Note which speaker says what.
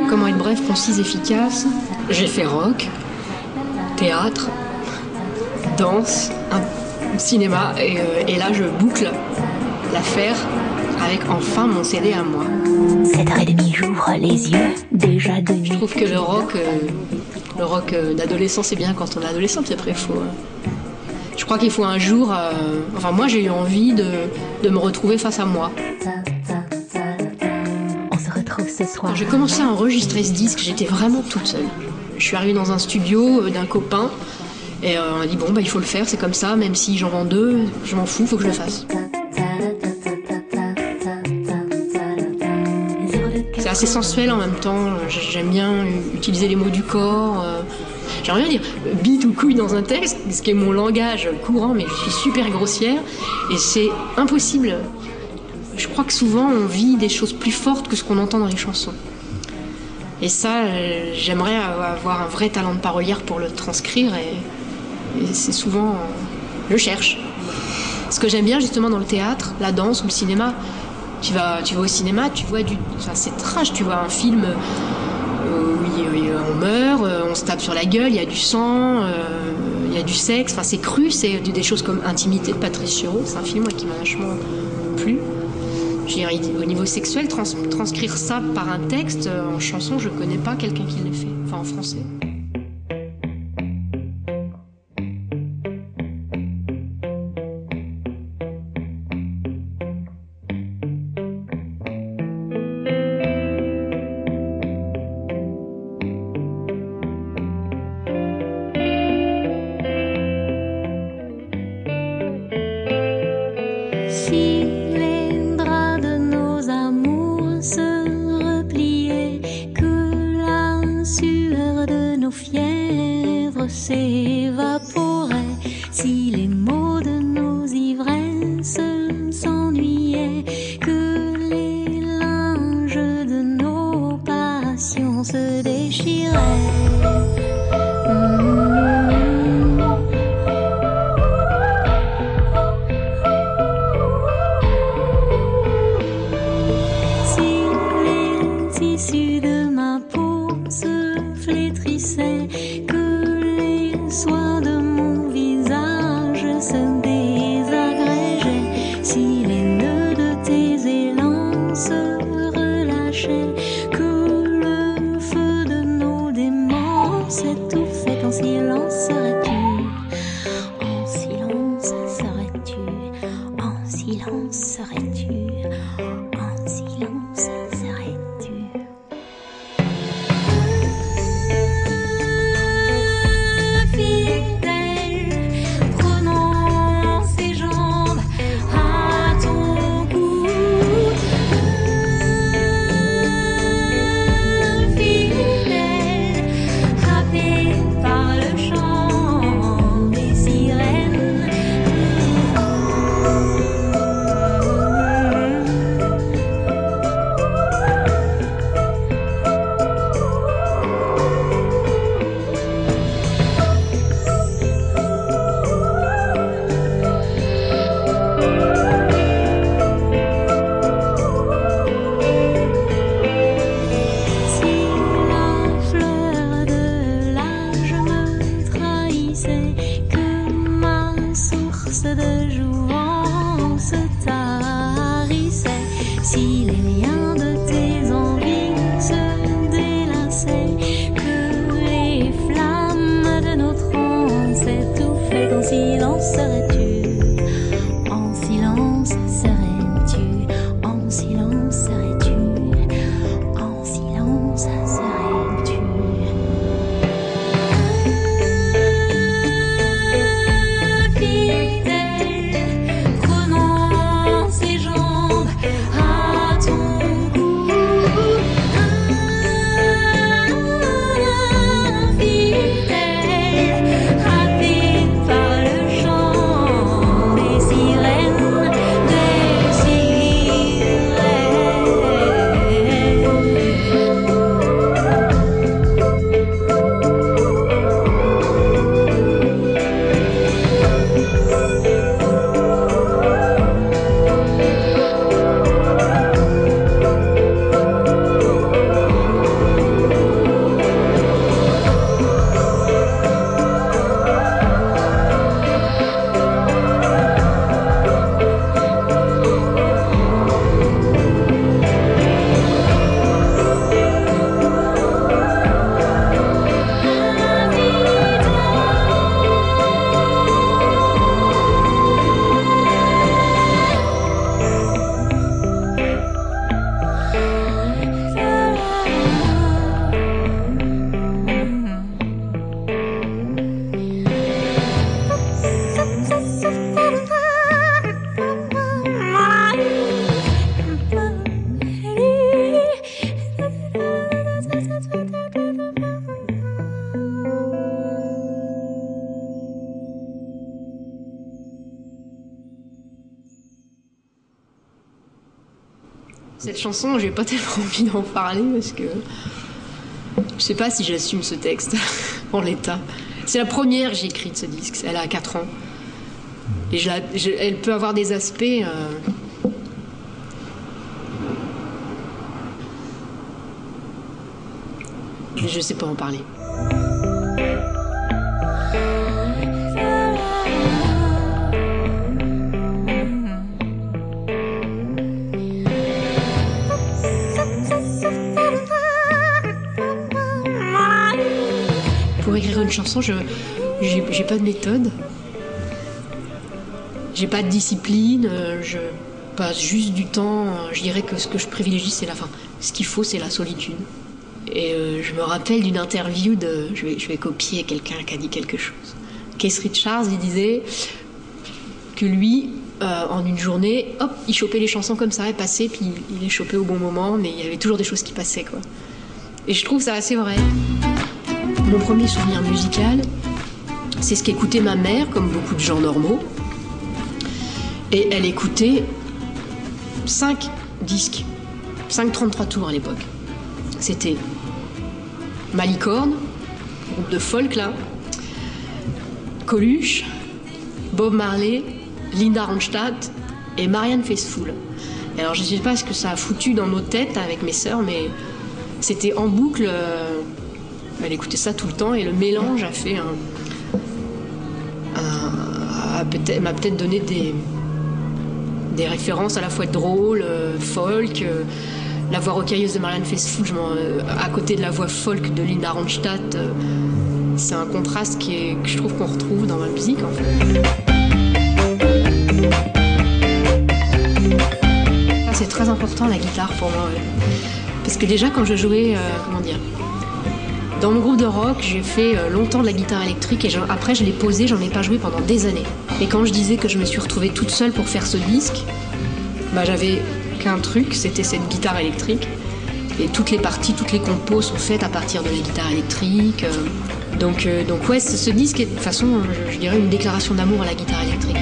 Speaker 1: Comment être bref, concise, efficace? J'ai fait rock, théâtre, danse, cinéma, et là je boucle l'affaire avec enfin mon CD à moi.
Speaker 2: 7h30 j'ouvre les yeux, déjà de nuit.
Speaker 1: Je trouve que le rock d'adolescent c'est bien quand on est adolescent, puis après je crois qu'il faut un jour, enfin moi j'ai eu envie de me retrouver face à moi.
Speaker 2: On se retrouve ce soir.
Speaker 1: Quand j'ai commencé à enregistrer ce disque, j'étais vraiment toute seule. Je suis arrivée dans un studio d'un copain et on a dit bon bah il faut le faire, c'est comme ça, même si j'en vends deux, je m'en fous, faut que je le fasse. C'est assez sensuel en même temps, j'aime bien utiliser les mots du corps. J'aimerais bien dire bite ou couille dans un texte, ce qui est mon langage courant, mais je suis super grossière et c'est impossible. Je crois que souvent on vit des choses plus fortes que ce qu'on entend dans les chansons. Et ça, j'aimerais avoir un vrai talent de parolière pour le transcrire et c'est souvent... je cherche. Ce que j'aime bien justement dans le théâtre, la danse ou le cinéma, tu vas au cinéma, tu vois enfin, c'est trash, tu vois un film où on meurt, on se tape sur la gueule, il y a du sang, il y a du sexe, enfin c'est cru, c'est des choses comme Intimité de Patrice Chéreau, c'est un film qui m'a vachement plu. Au niveau sexuel, transcrire ça par un texte en chanson, je connais pas quelqu'un qui l'ait fait, enfin en français.
Speaker 2: Si les draps de nos amours se repliaient, que la sueur de nos fièvres s'évaporait, si les mots de nos ivresses s'ennuyaient, que les linges de nos passions se déchiraient. Tissus de ma peau se flétrissaient, que les soies de mon visage se désagrégeaient, si les nœuds de tes élans se relâchaient, que le feu de nos démons s'étouffait, en silence serais-tu, en silence serais-tu, en silence serais-tu, en silence serais-tu.
Speaker 1: Cette chanson, j'ai pas tellement envie d'en parler parce que je sais pas si j'assume ce texte en l'état. C'est la première que j'ai écrite, ce disque. Elle a 4 ans. Et elle peut avoir des aspects... Je sais pas en parler. Pour écrire une chanson, j'ai pas de méthode. J'ai pas de discipline. Je passe juste du temps. Je dirais que ce que je privilégie, c'est la fin. Ce qu'il faut, c'est la solitude. Et je me rappelle d'une interview je vais copier quelqu'un qui a dit quelque chose. Keith Richards, il disait que lui, en une journée, hop, il chopait les chansons comme ça, et passait, puis il les chopait au bon moment, mais il y avait toujours des choses qui passaient, quoi. Et je trouve ça assez vrai. Mon premier souvenir musical, c'est ce qu'écoutait ma mère, comme beaucoup de gens normaux. Et elle écoutait 5 disques, 5 33 tours à l'époque. C'était Malicorne, groupe de folk là, Coluche, Bob Marley, Linda Ronstadt et Marianne Faithfull. Et alors je ne sais pas ce que ça a foutu dans nos têtes avec mes sœurs, mais c'était en boucle. Elle écoutait ça tout le temps et le mélange a fait m'a peut-être donné des références à la fois drôles, folk. La voix rocailleuse de Marianne Faithfull, à côté de la voix folk de Linda Ronstadt, c'est un contraste que je trouve qu'on retrouve dans ma musique en fait. C'est très important la guitare pour moi, ouais. Parce que déjà quand je jouais, dans mon groupe de rock, j'ai fait longtemps de la guitare électrique et après je l'ai posée, j'en ai pas joué pendant des années. Et quand je disais que je me suis retrouvée toute seule pour faire ce disque, j'avais qu'un truc, c'était cette guitare électrique. Et toutes les parties, toutes les compos sont faites à partir de la guitare électrique. Donc ouais, ce disque est de toute façon, je dirais, une déclaration d'amour à la guitare électrique.